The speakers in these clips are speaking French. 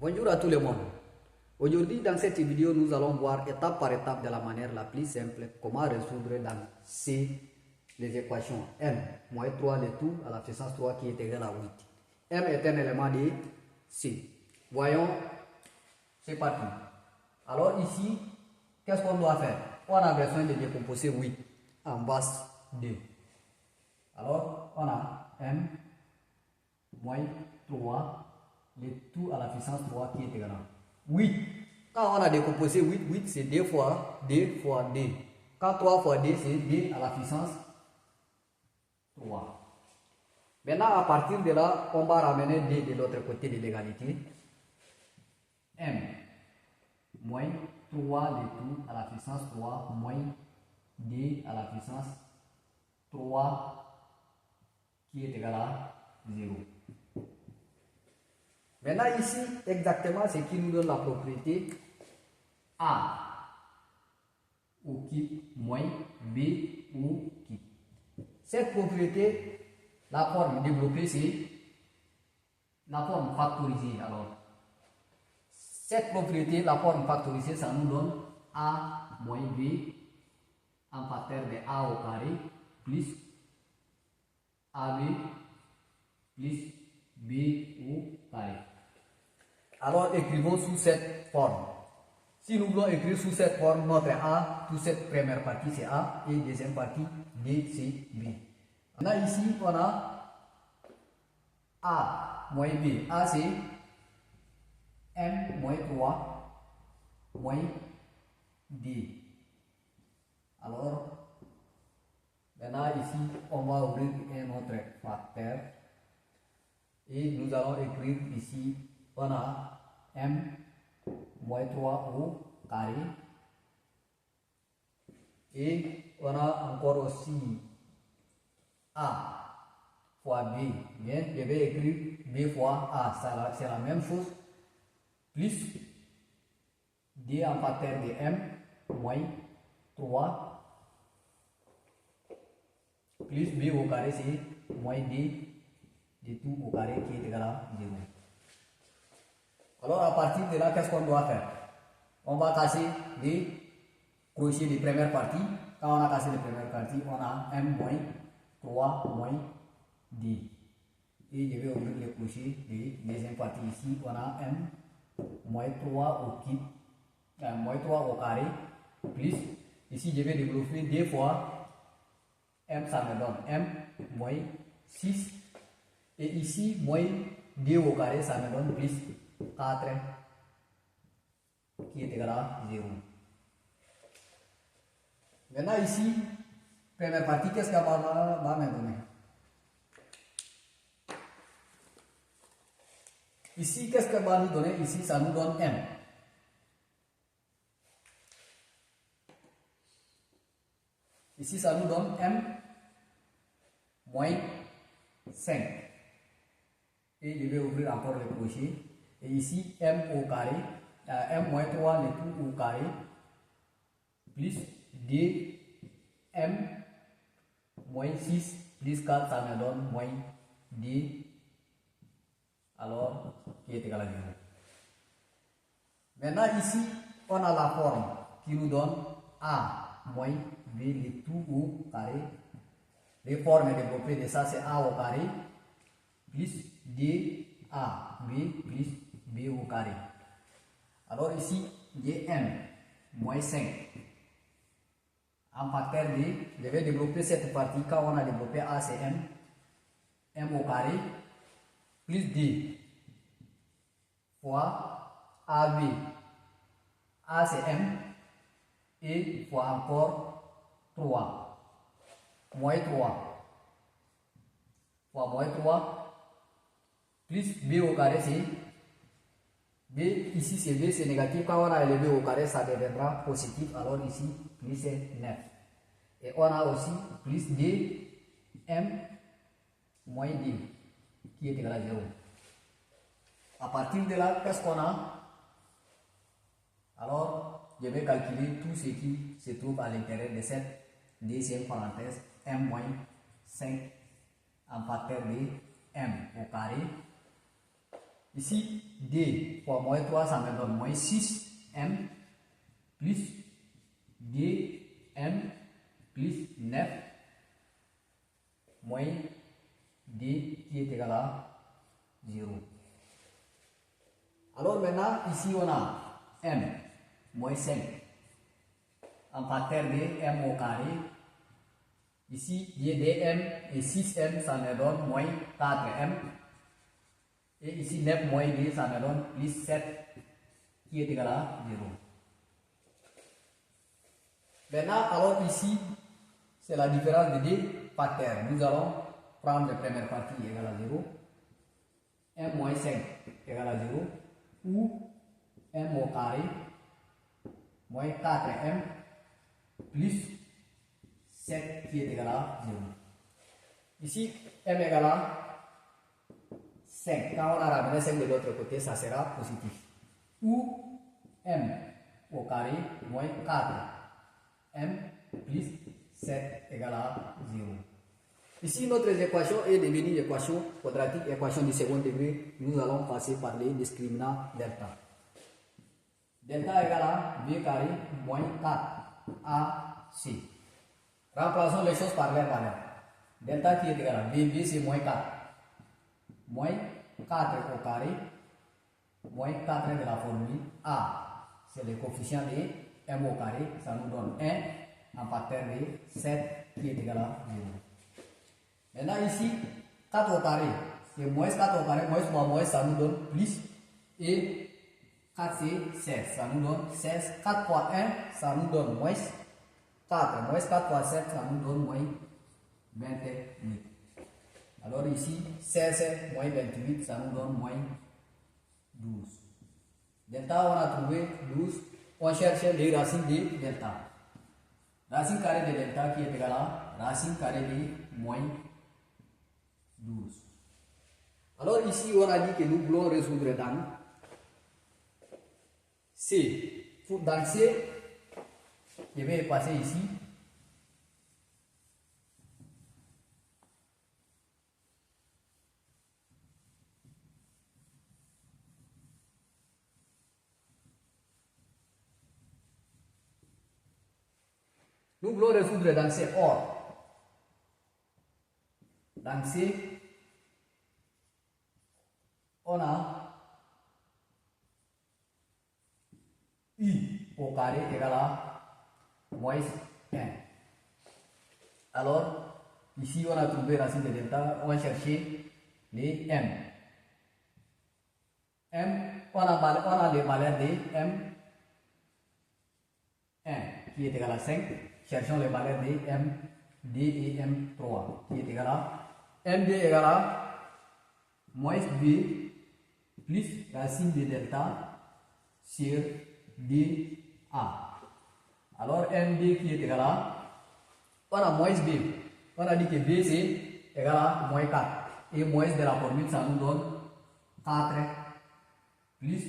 Bonjour à tout le monde. Aujourd'hui, dans cette vidéo, nous allons voir étape par étape de la manière la plus simple comment résoudre dans C les équations m moins 3 le tout à la puissance 3 qui est égal à 8. M est un élément de C. Voyons, c'est parti. Alors ici, qu'est-ce qu'on doit faire? On a besoin de décomposer 8 en base 2. Alors, on a m moins 3 le tout à la puissance 3 qui est égal à 8. Quand on a décomposé 8 c'est 2 fois 2 fois 2. Quand 3 fois 2 c'est 2 à la puissance 3. Maintenant, à partir de là, on va ramener 2 de l'autre côté de l'égalité. M moins 3 le tout à la puissance 3 moins 2 à la puissance 3 qui est égal à 0. Maintenant ici, exactement ce qui nous donne la propriété A au kip moins B au kip. Cette propriété, la forme développée, c'est la forme factorisée. Alors, cette propriété, la forme factorisée, ça nous donne A moins B en facteur de A au carré plus AB plus B au carré. Alors écrivons sous cette forme. Si nous voulons écrire sous cette forme, notre A, toute cette première partie c'est A et deuxième partie D c'est B. Maintenant ici on a A moins B. A c'est M moins 3 moins D. Alors maintenant ici on va ouvrir un autre facteur et nous allons écrire ici on a M moins 3 au carré et on a encore aussi A fois B. Bien, je vais écrire B fois A, c'est la même chose, plus D en facteur de M moins 3 plus B au carré c'est moins D de tout au carré qui est égal à 0. Alors à partir de là, qu'est-ce qu'on doit faire? On va casser les crochets de première partie. Quand on a cassé les premières parties, on a M moins 3 moins D. Et je vais ouvrir les crochets de deuxième partie ici. On a M moins 3 au kip, moins 3 au carré, plus, ici je vais développer 2 fois M, ça me donne M moins 6. Et ici, moins 2 au carré, ça me donne plus 4 qui est égal à 0. Maintenant ici, première partie, qu'est-ce qu'elle va me donner? Ici, qu'est-ce qu'elle va nous donner? Ici, ça nous donne M. Ici, ça nous donne M moins 5. Et je vais ouvrir encore le crochet. Et ici, M au carré, M moins 3 le tout au carré, plus D, M moins 6, plus 4, ça me donne moins D, alors qui est égal à 0. Maintenant ici, on a la forme qui nous donne A moins B le tout au carré. Les formes développées de ça, c'est A au carré, plus D, A, B, plus B au carré. Alors ici, j'ai M moins 5. En facteur de, je vais développer cette partie. Quand on a développé A, c'est M au carré, plus D, fois AB. A, c'est M, et fois encore 3, moins 3, fois moins 3, plus B au carré, c'est B, ici c'est B, c'est négatif. Quand on a élevé au carré, ça deviendra positif. Alors ici, plus c'est 9. Et on a aussi plus D, M, moins D, qui est égal à 0. À partir de là, qu'est-ce qu'on a? Alors, je vais calculer tout ce qui se trouve à l'intérieur de cette deuxième parenthèse, M moins 5 en facteur de M au carré, Ici, D fois moins 3, ça me donne moins 6M plus DM plus 9 moins D qui est égal à 0. Alors maintenant, ici on a M moins 5 en facteur de M au carré. Ici, DM et 6M, ça me donne moins 4M. Et ici, 9 moins D, ça me donne plus 7 qui est égal à 0. Maintenant, alors ici, c'est la différence de deux facteurs. Nous allons prendre la première partie égale à 0. M moins 5 égale à 0. Ou M au carré moins 4M plus 7 qui est égal à 0. Ici, M égale à 5. Quand on a ramené 5 de l'autre côté, ça sera positif. Ou M au carré moins 4M plus 7 égale à 0. Ici, notre équation est devenue équation quadratique, équation du second degré. Nous allons passer par les discriminants delta. Delta égale à B carré moins 4AC. Remplaçons les choses par leur valeur. Delta qui est égal à B c'est moins 4. Moins 4 au carré, moins 4 de la formule A. C'est le coefficient de M au carré, ça nous donne 1 en facteur de 7 qui est égal à 0. Maintenant ici, 4 au carré, c'est moins 4 au carré, moins fois moins, ça nous donne plus. Et 4 c'est 16, ça nous donne 16. 4 fois 1, ça nous donne moins 4. Moins 4 fois 7, ça nous donne moins 28. Alors ici, 16 moins 28, ça nous donne moins 12. Delta, on a trouvé 12. On cherche les racines de delta. Racine carrée de delta qui est égal à racine carrée de moins 12. Alors ici, on a dit que nous voulons résoudre dans C. Dans C, je vais passer ici. Nous voulons résoudre dans C. Or, dans C, on a U au carré égal à moins 1. Alors, ici on a trouvé racine de delta, on va chercher les M. M, on a les valeurs de M1 qui est égal à 5. Cherchons les valeurs de MD et M3 qui est égal à MD égal à moins B plus racine de delta sur DA. Alors MD qui est égal à, on a moins B, on a dit que B c'est égal à moins 4 et moins de la formule ça nous donne 4 plus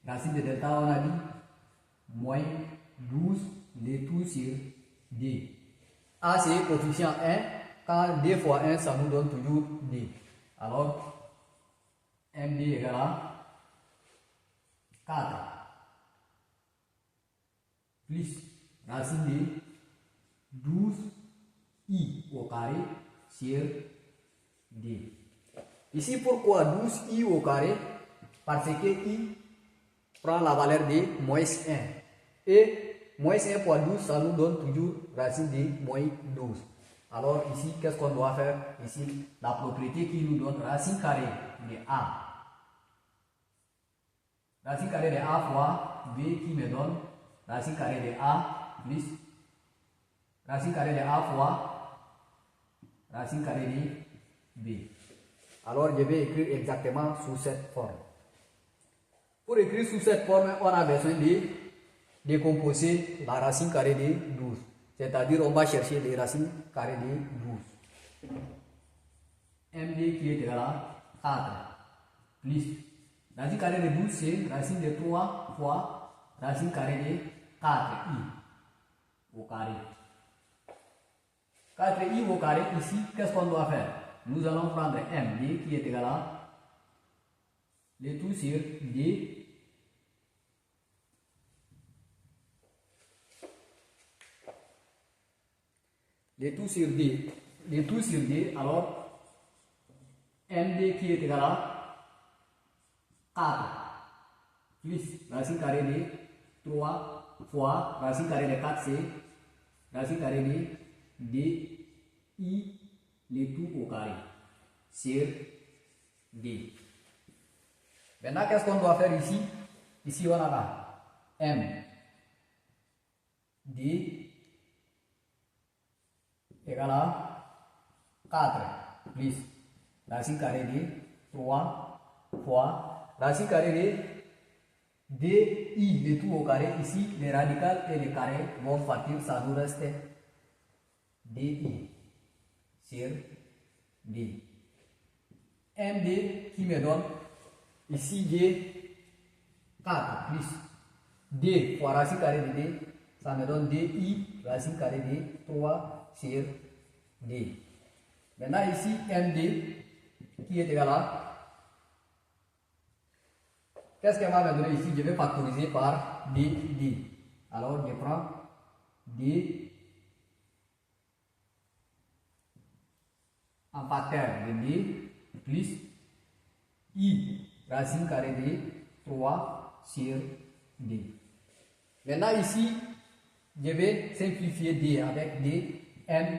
racine de delta on a dit moins 12 les tout sur D. A c'est coefficient 1, quand D fois 1 ça nous donne toujours D. Alors MD égale à 4 plus racine de 12 I au carré sur D. Ici pourquoi 12 I au carré? Parce que I prend la valeur de moins 1 et moins 1 fois 12, ça nous donne toujours racine de moins 12. Alors ici, qu'est-ce qu'on doit faire? Ici, la propriété qui nous donne racine carrée de A. Racine carrée de A fois B qui me donne racine carrée de A plus racine carrée de A fois racine carrée de B. Alors je vais écrire exactement sous cette forme. Pour écrire sous cette forme, on a besoin de décomposer la racine carrée de 12. C'est-à-dire, on va chercher les racines carrées de 12. MD qui est égal à 4 plus racine carrée de 12, c'est racine de 3 fois racine carrée de 4i au carré. 4i au carré, ici, qu'est-ce qu'on doit faire? Nous allons prendre MD qui est égal à le tout sur D. Le tout sur D. Le tout sur D, alors MD qui est égal à 4 plus racine carrée de 3 fois racine carrée de 4, c'est racine carrée de D I le tout au carré sur D. Maintenant, qu'est-ce qu'on doit faire ici? Ici, on a là M D égale à 4 plus racine carrée de 3 fois racine carrée de DI, le tout au carré. Ici, les radicales et les carrés vont partir, ça nous reste DI sur D. MD qui me donne ici D 4 plus D fois racine carrée de D, ça me donne DI racine carrée de 3 sur D. Maintenant ici MD qui est égal à, qu'est-ce qu'elle va me donner ici? Je vais factoriser par D. Alors je prends D en facteur de D plus I racine carrée de 3 sur D. Maintenant ici, je vais simplifier D avec D, M,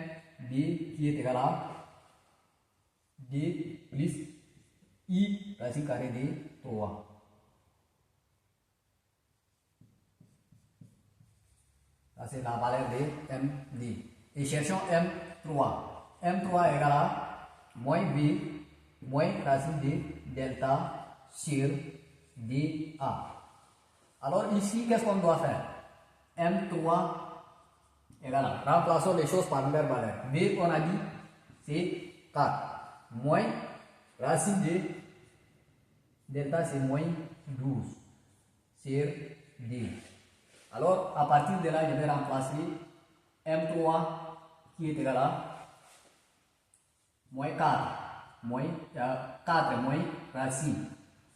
D qui est égal à D plus I racine carrée de 3. Ça c'est la valeur de MD. Et cherchons M3. M3 égale à moins B moins racine de delta sur DA. Alors ici, qu'est-ce qu'on doit faire? M3 égale à, remplaçons les choses par leur valeur. B, on a dit, c'est 4. Moins racine de delta, c'est moins 12 sur D. Alors, à partir de là, je vais remplacer M3 qui est égal à moins 4. Moins 4 moins racine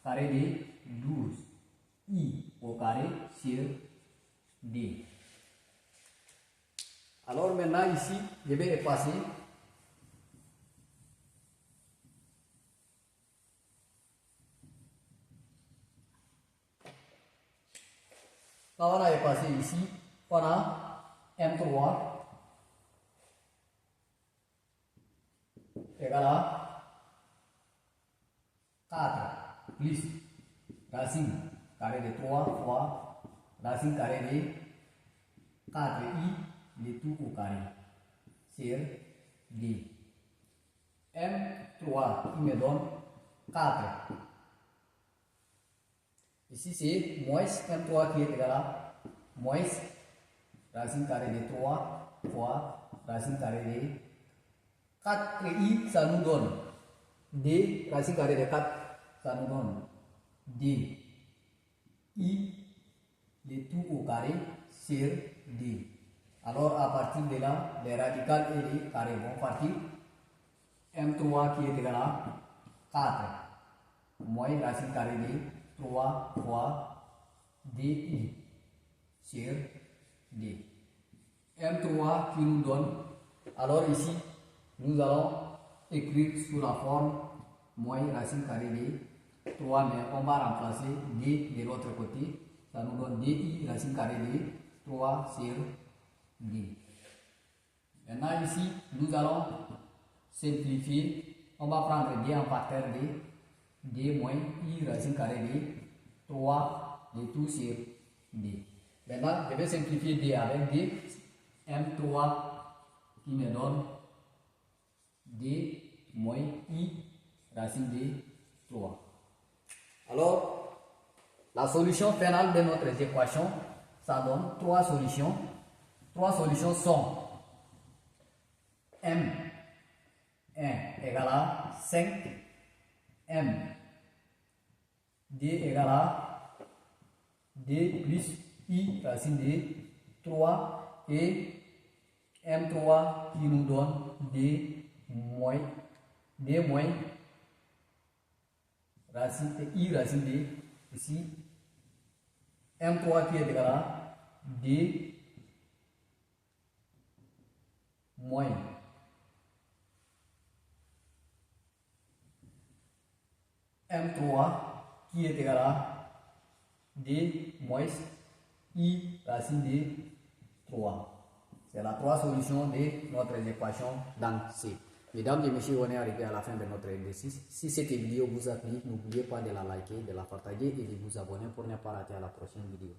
carré de 12 I au carré sur D. Alors maintenant ici, je vais effacer quand on a effacé ici, on a M3 égale à 4 plus racine carré de 3 fois racine carré de 4i le tout au carré sur D. M3 qui me donne 4. Ici c'est moins M3 qui est égal à moins racine carrée de 3 fois racine carrée de 4i, ça nous donne D racine carrée de 4, ça nous donne D I le tout au carré sur D. Alors à partir de là, les radicales et les carrés vont partir. M3 qui est égal à 4 moins racine carrée de 3 fois DI sur D. M3 qui nous donne, alors ici, nous allons écrire sous la forme moins racine carrée de 3, mais on va remplacer D de l'autre côté. Ça nous donne DI racine carrée de 3 sur D. Maintenant ici, nous allons simplifier. On va prendre D en facteur de D moins I racine carrée de 3 de tout sur D. Maintenant, je vais simplifier D avec D. M3 qui me donne D moins I racine de 3. Alors, la solution finale de notre équation, ça donne 3 solutions. 3 solutions sont M1 égale à 5, M D égale à D plus I racine de 3 et M3 qui nous donne D moins I racine de, ici, M3 qui est égal à D moins M3 qui est égal à D moins I racine de 3. C'est la 3 solution de notre équation dans C. Mesdames et messieurs, on est arrivé à la fin de notre exercice. Si cette vidéo vous a plu, n'oubliez pas de la liker, de la partager et de vous abonner pour ne pas rater la prochaine vidéo.